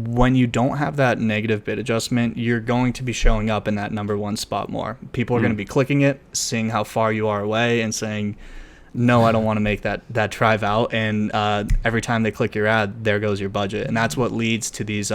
when you don't have that negative bid adjustment, you're going to be showing up in that number one spot more. People are going to be clicking it, seeing how far you are away, and saying, no, I don't want to make that drive out. And every time they click your ad, there goes your budget. And that's what leads to these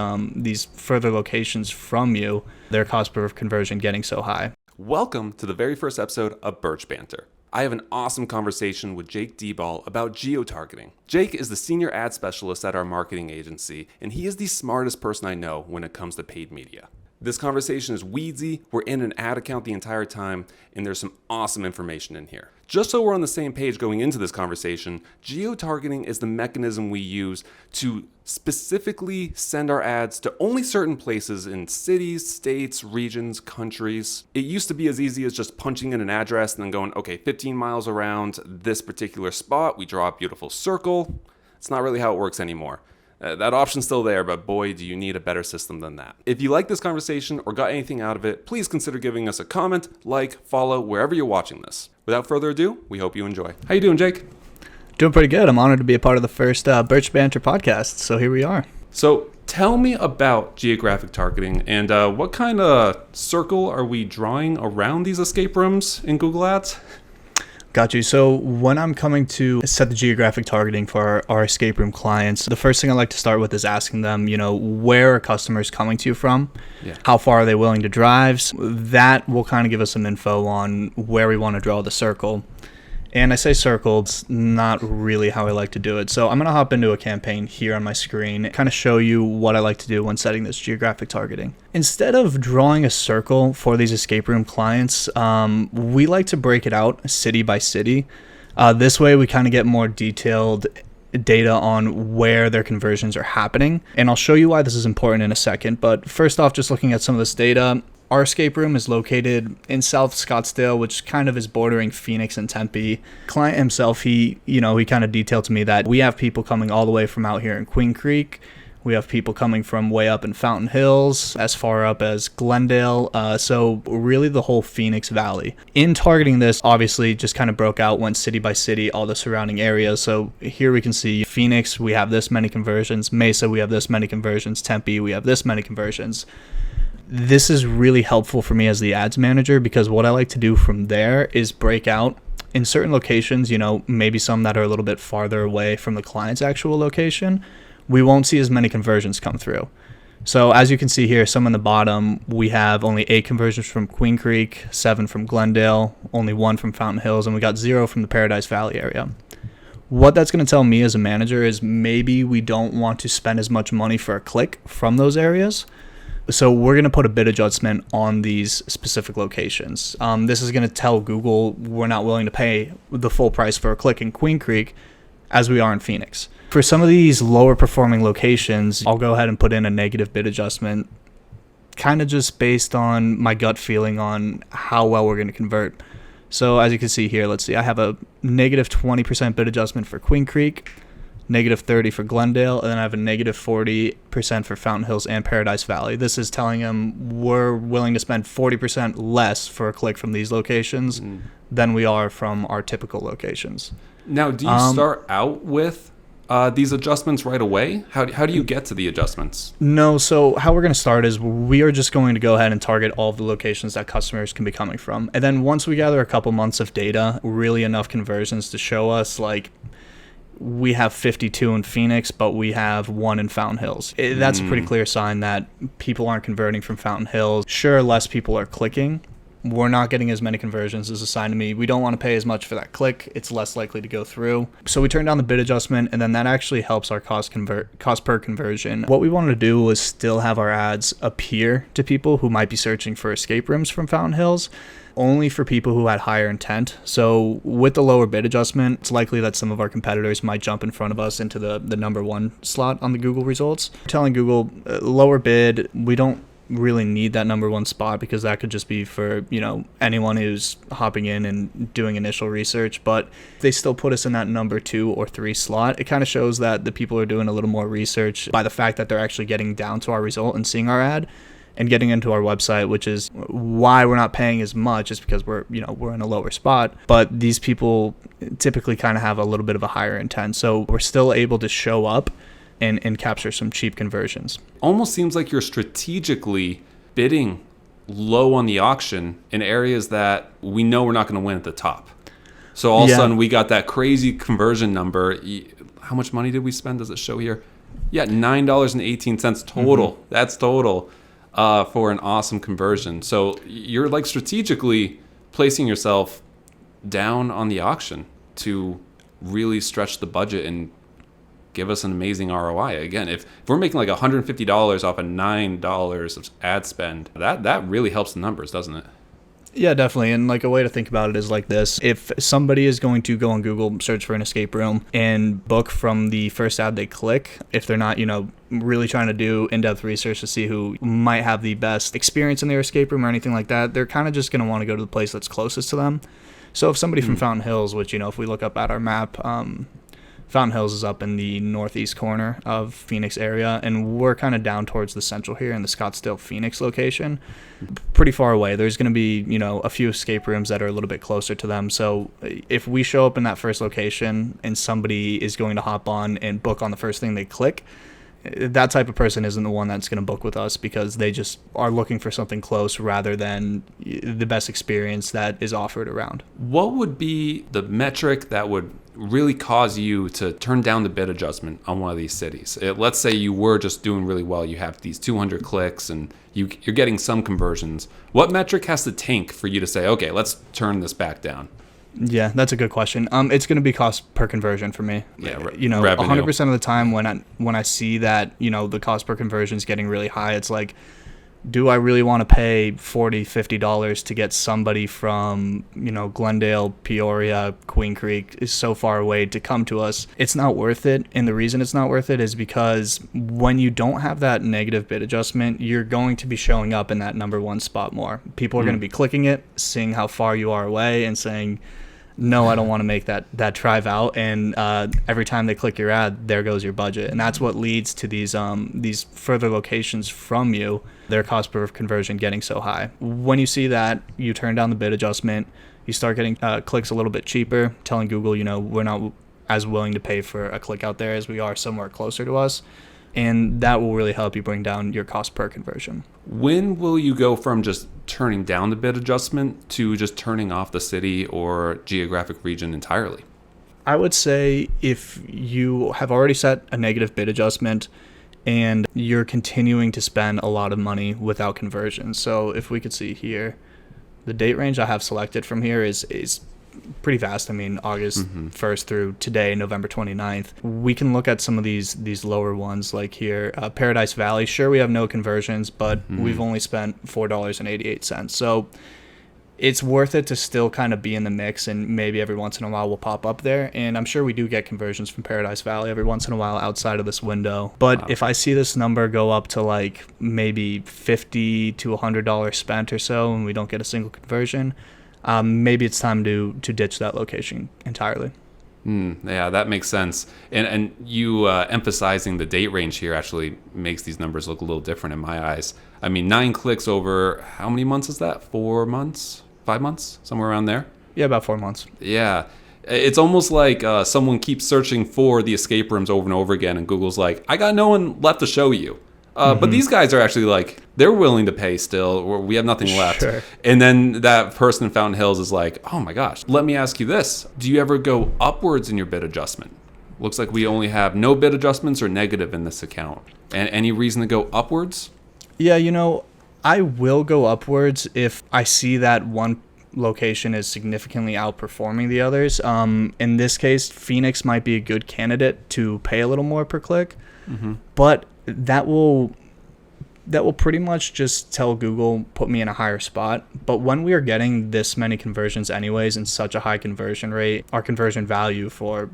further locations from you, their cost per conversion getting so high. Welcome to the very first episode of Birch Banter. I have an awesome conversation with Jake Dieball about geotargeting. Jake is the senior ad specialist at our marketing agency, and he is the smartest person I know when it comes to paid media. This conversation is weedsy, we're in an ad account the entire time, and there's some awesome information in here. Just so we're on the same page going into this conversation, geotargeting is the mechanism we use to specifically send our ads to only certain places in cities, states, regions, countries. It used to be as easy as just punching in an address and then going, okay, 15 miles around this particular spot, we draw a beautiful circle. It's not really how it works anymore. That option's still there, but boy, do you need a better system than that. If you like this conversation or got anything out of it, please consider giving us a comment, like, follow, wherever you're watching this. Without further ado, we hope you enjoy. How you doing, Jake? Doing pretty good. I'm honored to be a part of the first Birch Banter podcast, so here we are. So tell me about geographic targeting and what kind of circle are we drawing around these escape rooms in Google Ads? Got you. So when I'm coming to set the geographic targeting for our escape room clients, the first thing I like to start with is asking them, where are customers coming to you from? Yeah. How far are they willing to drive? That will kind of give us some info on where we want to draw the circle. And I say circle, it's not really how I like to do it. So I'm going to hop into a campaign here on my screen, kind of show you what I like to do when setting this geographic targeting. Instead of drawing a circle for these escape room clients, we like to break it out city by city. This way we kind of get more detailed data on where their conversions are happening. And I'll show you why this is important in a second. But first off, just looking at some of this data, our escape room is located in South Scottsdale, which kind of is bordering Phoenix and Tempe. Client himself, he kind of detailed to me that we have people coming all the way from out here in Queen Creek. We have people coming from way up in Fountain Hills, as far up as Glendale. So really the whole Phoenix Valley. In targeting this, obviously just kind of broke out, went city by city, all the surrounding areas. So here we can see Phoenix, we have this many conversions. Mesa, we have this many conversions. Tempe, we have this many conversions. This is really helpful for me as the ads manager because what I like to do from there is break out in certain locations, maybe some that are a little bit farther away from the client's actual location. We won't see as many conversions come through. So as you can see here, some in the bottom, we have only 8 conversions from Queen Creek, 7 from Glendale, only 1 from Fountain Hills, and we got 0 from the Paradise Valley area. What that's going to tell me as a manager is maybe we don't want to spend as much money for a click from those areas. So we're going to put a bid adjustment on these specific locations. This is going to tell Google we're not willing to pay the full price for a click in Queen Creek as we are in Phoenix. For some of these lower performing locations, I'll go ahead and put in a negative bid adjustment, kind of just based on my gut feeling on how well we're going to convert. So as you can see here, let's see, I have a negative 20% bid adjustment for Queen Creek, negative 30 for Glendale, and then I have a negative 40% for Fountain Hills and Paradise Valley. This is telling them we're willing to spend 40% less for a click from these locations than we are from our typical locations. Now, do you start out with these adjustments right away? How do you get to the adjustments? No, so how we're going to start is we are just going to go ahead and target all of the locations that customers can be coming from. And then once we gather a couple months of data, really enough conversions to show us like, we have 52 in Phoenix, but we have 1 in Fountain Hills. That's a pretty clear sign that people aren't converting from Fountain Hills. Sure, less people are clicking. We're not getting as many conversions as a sign to me. We don't want to pay as much for that click. It's less likely to go through. So we turn down the bid adjustment, and then that actually helps our cost per conversion. What we wanted to do was still have our ads appear to people who might be searching for escape rooms from Fountain Hills, only for people who had higher intent. So with the lower bid adjustment, it's likely that some of our competitors might jump in front of us into the number 1 slot on the Google results. Telling Google, lower bid, we don't really need that number 1 spot because that could just be for, anyone who's hopping in and doing initial research. But if they still put us in that number 2 or 3 slot, it kind of shows that the people are doing a little more research by the fact that they're actually getting down to our result and seeing our ad and getting into our website, which is why we're not paying as much, is because we're in a lower spot. But these people typically kind of have a little bit of a higher intent. So we're still able to show up and capture some cheap conversions. Almost seems like you're strategically bidding low on the auction in areas that we know we're not going to win at the top. So all of a sudden we got that crazy conversion number. How much money did we spend? Does it show here? Yeah, $9.18 total. Mm-hmm. That's total for an awesome conversion. So you're like strategically placing yourself down on the auction to really stretch the budget and give us an amazing ROI. Again, if we're making like $150 off of $9 of ad spend, that really helps the numbers, doesn't it? Yeah, definitely. And like a way to think about it is like this. If somebody is going to go on Google, search for an escape room and book from the first ad they click, if they're not, really trying to do in-depth research to see who might have the best experience in their escape room or anything like that, they're kind of just going to want to go to the place that's closest to them. So if somebody from Fountain Hills, which, if we look up at our map, Fountain Hills is up in the northeast corner of Phoenix area, and we're kind of down towards the central here in the Scottsdale, Phoenix location, pretty far away. There's going to be, a few escape rooms that are a little bit closer to them. So if we show up in that first location and somebody is going to hop on and book on the first thing they click, that type of person isn't the one that's going to book with us because they just are looking for something close rather than the best experience that is offered around. What would be the metric that would really cause you to turn down the bid adjustment on one of these cities? Let's say you were just doing really well. You have these 200 clicks and you're getting some conversions. What metric has to tank for you to say, okay, let's turn this back down? Yeah, that's a good question. It's going to be cost per conversion for me. Yeah, revenue. 100% of the time when I see that, the cost per conversion is getting really high, it's like, do I really want to pay $40, $50 to get somebody from, Glendale, Peoria, Queen Creek is so far away to come to us? It's not worth it. And the reason it's not worth it is because when you don't have that negative bid adjustment, you're going to be showing up in that number one spot more. People are going to be clicking it, seeing how far you are away and saying, no, I don't want to make that drive out. And every time they click your ad, there goes your budget. And that's what leads to these further locations from you, their cost per conversion getting so high. When you see that, you turn down the bid adjustment, you start getting clicks a little bit cheaper, telling Google, we're not as willing to pay for a click out there as we are somewhere closer to us. And that will really help you bring down your cost per conversion. When will you go from just turning down the bid adjustment to just turning off the city or geographic region entirely? I would say if you have already set a negative bid adjustment and you're continuing to spend a lot of money without conversion. So if we could see here, the date range I have selected from here is pretty vast. I mean, August 1st through today, November 29th. We can look at some of these lower ones like here, Paradise Valley. Sure, we have no conversions, but we've only spent $4.88. So it's worth it to still kind of be in the mix, and maybe every once in a while we'll pop up there. And I'm sure we do get conversions from Paradise Valley every once in a while outside of this window. But if I see this number go up to like maybe $50 to $100 spent or so, and we don't get a single conversion, maybe it's time to ditch that location entirely. Yeah, that makes sense. And you emphasizing the date range here actually makes these numbers look a little different in my eyes. I mean, 9 clicks over how many months is that? 4 months? 5 months? Somewhere around there? Yeah, about 4 months. Yeah. It's almost like someone keeps searching for the escape rooms over and over again, and Google's like, I got no one left to show you. But these guys are actually like, they're willing to pay still, or we have nothing left. Sure. And then that person in Fountain Hills is like, oh my gosh, let me ask you this. Do you ever go upwards in your bid adjustment? Looks like we only have no bid adjustments or negative in this account. And any reason to go upwards? Yeah, I will go upwards if I see that one location is significantly outperforming the others. In this case, Phoenix might be a good candidate to pay a little more per click, but that will pretty much just tell Google, put me in a higher spot. But when we are getting this many conversions anyways and such a high conversion rate, our conversion value for,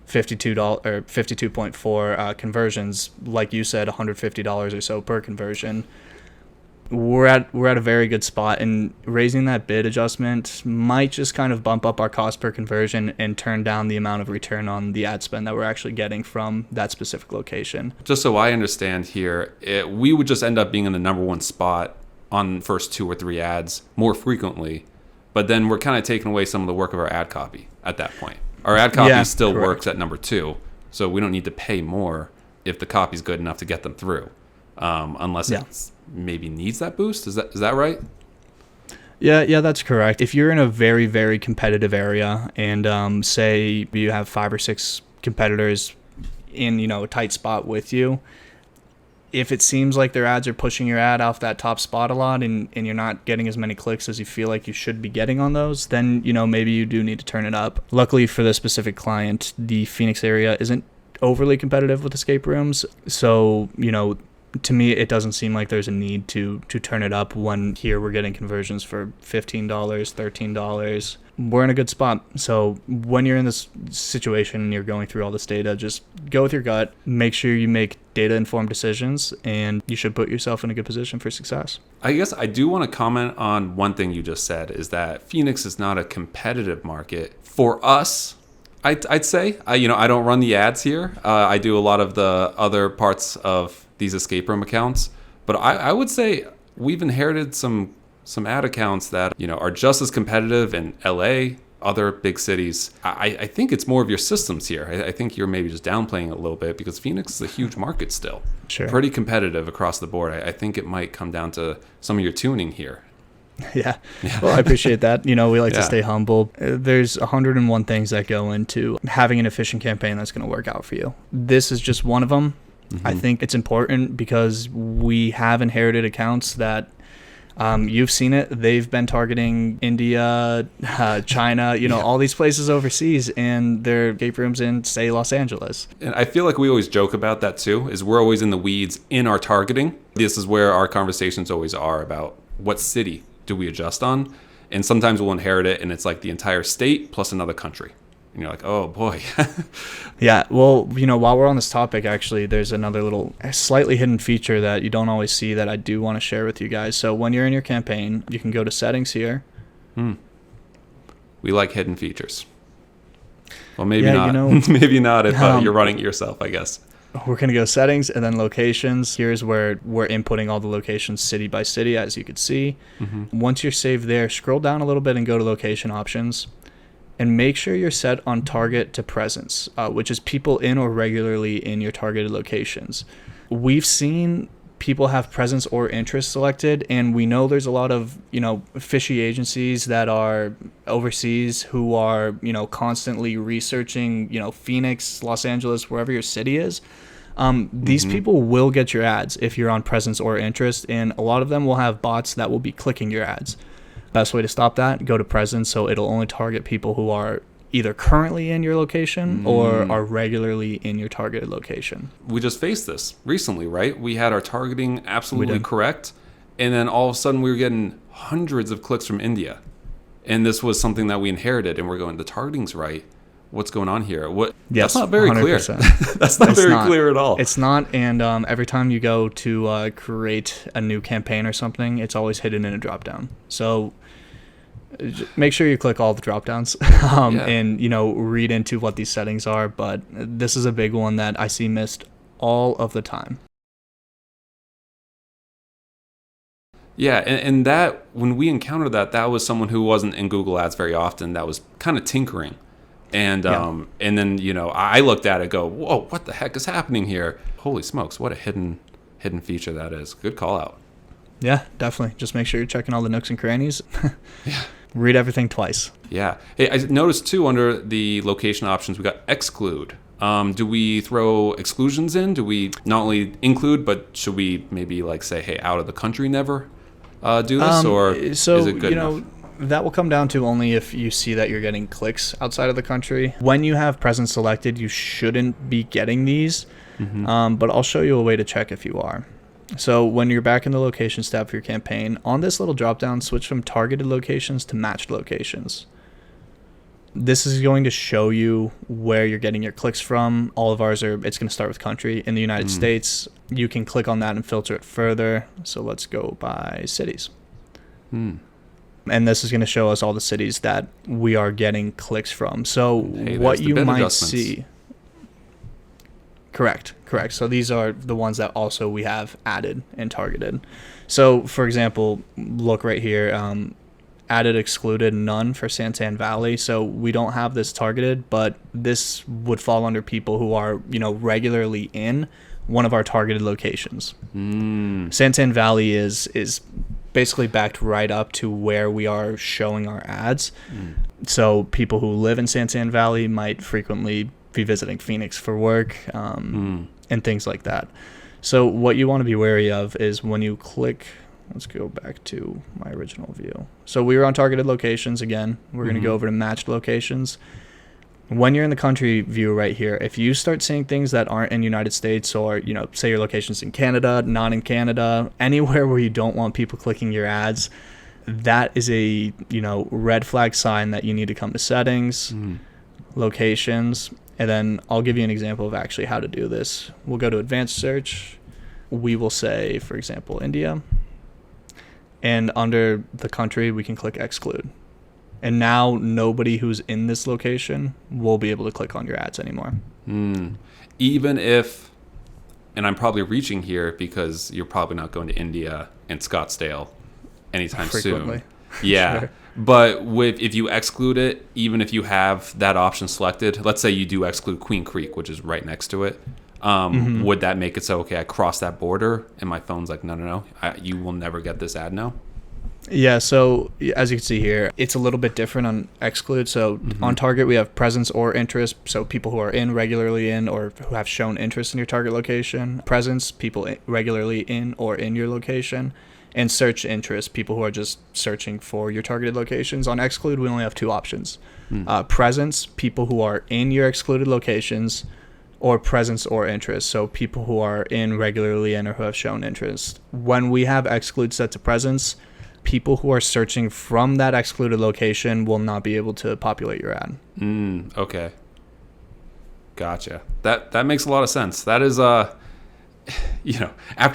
$52 or 52.4 conversions, like you said, $150 or so per conversion, we're at a very good spot, and raising that bid adjustment might just kind of bump up our cost per conversion and turn down the amount of return on the ad spend that we're actually getting from that specific location. Just so I understand here, we would just end up being in the number one spot on the first 2 or 3 ads more frequently, but then we're kind of taking away some of the work of our ad copy at that point. Our ad copy still correct. works at number 2, so we don't need to pay more. if the copy's good enough to get them through, unless it maybe needs that boost. Is that right? Yeah, that's correct. If you're in a very, very competitive area and say you have 5 or 6 competitors in, a tight spot with you, if it seems like their ads are pushing your ad off that top spot a lot and you're not getting as many clicks as you feel like you should be getting on those, then, maybe you do need to turn it up. Luckily for this specific client, the Phoenix area isn't overly competitive with escape rooms. So, to me, it doesn't seem like there's a need to turn it up when here we're getting conversions for $15, $13. We're in a good spot. So when you're in this situation and you're going through all this data, just go with your gut, make sure you make data-informed decisions, and you should put yourself in a good position for success. I guess I do want to comment on one thing you just said, is that Phoenix is not a competitive market. For us, I'd say, I don't run the ads here. I do a lot of the other parts of these escape room accounts, but I would say we've inherited some ad accounts that are just as competitive in LA, other big cities. I think it's more of your systems here. I think you're maybe just downplaying it a little bit, because Phoenix is a huge market still. Sure. Pretty competitive across the board. I think it might come down to some of your tuning here. Yeah. Well, I appreciate that. We like to stay humble. There's 101 things that go into having an efficient campaign that's going to work out for you. This is just one of them. Mm-hmm. I think it's important because we have inherited accounts that you've seen it. They've been targeting India, China, all these places overseas, and their escape rooms in, say, Los Angeles. And I feel like we always joke about that too, is we're always in the weeds in our targeting. This is where our conversations always are about what city do we adjust on? And sometimes we'll inherit it and it's like the entire state plus another country. And you're like, oh boy. Yeah. Well, while we're on this topic, actually, there's another little slightly hidden feature that you don't always see that I do want to share with you guys. So when you're in your campaign, you can go to settings here. We like hidden features. Well, maybe not. Maybe not if you're running it yourself, I guess. We're going to go settings and then locations. Here's where we're inputting all the locations city by city, as you can see. Mm-hmm. Once you're saved there, scroll down a little bit and go to location options. And make sure you're set on target to presence, which is people in or regularly in your targeted locations. We've seen people have presence or interest selected, and we know there's a lot of, fishy agencies that are overseas who are, constantly researching, Phoenix, Los Angeles, wherever your city is. These people will get your ads if you're on presence or interest, and a lot of them will have bots that will be clicking your ads. Best way to stop that, go to presence, so it'll only target people who are either currently in your location or are regularly in your targeted location. We just faced this recently, right? We had our targeting absolutely correct, and then all of a sudden we were getting hundreds of clicks from India. And this was something that we inherited, and we're going, the targeting's right. What's going on here? Yes, that's not very 100%. Clear. That's not very clear at all. It's not, and every time you go to create a new campaign or something, it's always hidden in a drop-down. So make sure you click all the drop-downs and, read into what these settings are. But this is a big one that I see missed all of the time. Yeah, and that, when we encountered that was someone who wasn't in Google Ads very often, that was kind of tinkering. And and then I looked at it, go, whoa, what the heck is happening here? Holy smokes, what a hidden feature that is. Good call out. Yeah, definitely. Just make sure you're checking all the nooks and crannies. Yeah. Read everything twice. Yeah. Hey, I noticed too, under the location options, we got exclude. Do we throw exclusions in? Do we not only include, but should we maybe say, hey, out of the country never do this, or is it good enough? That will come down to only if you see that you're getting clicks outside of the country. When you have presence selected, you shouldn't be getting these, but I'll show you a way to check if you are. So when you're back in the locations tab for your campaign, on this little drop down, switch from targeted locations to matched locations. This is going to show you where you're getting your clicks from. All of ours it's going to start with country. In the United States, you can click on that and filter it further. So let's go by cities. And this is going to show us all the cities that we are getting clicks from. So what you might see. Correct. So these are the ones that also we have added and targeted. So for example, look right here. added excluded none for Santan Valley, so we don't have this targeted, but this would fall under people who are, regularly in one of our targeted locations. Santan Valley is basically backed right up to where we are showing our ads. So people who live in Santan Valley might frequently be visiting Phoenix for work, and things like that. So what you want to be wary of is when you click, let's go back to my original view. So we were on targeted locations again. We're going to go over to matched locations. When you're in the country view right here, if you start seeing things that aren't in the United States, or, say your location's in Canada, not in Canada, anywhere where you don't want people clicking your ads, that is a, red flag sign that you need to come to settings, locations, and then I'll give you an example of actually how to do this. We'll go to advanced search. We will say, for example, India. And under the country, we can click exclude. And now nobody who's in this location will be able to click on your ads anymore. Even if, and I'm probably reaching here because you're probably not going to India and Scottsdale anytime Frequently. soon. Yeah. Sure. But if you exclude it, even if you have that option selected, let's say you do exclude Queen Creek, which is right next to it, would that make it so, okay, I crossed that border and my phone's like, no, you will never get this ad now? Yeah, so as you can see here, it's a little bit different on exclude. So on target, we have presence or interest. So people who are regularly in or who have shown interest in your target location. Presence, people regularly in or in your location. And search interest, people who are just searching for your targeted locations. On exclude, we only have two options. Presence, people who are in your excluded locations, or presence or interest, so people who are regularly in or who have shown interest. When we have exclude set to presence, people who are searching from that excluded location will not be able to populate your ad. Okay. Gotcha. That makes a lot of sense. That is after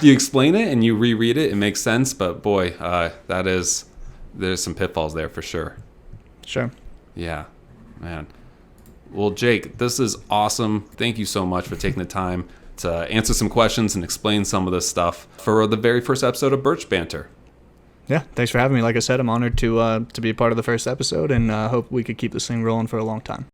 you explain it and you reread it, it makes sense. But boy, there's some pitfalls there for sure. Sure. Yeah, man. Well, Jake, this is awesome. Thank you so much for taking the time to answer some questions and explain some of this stuff for the very first episode of Birch Banter. Yeah, thanks for having me. Like I said, I'm honored to be a part of the first episode, and hope we could keep this thing rolling for a long time.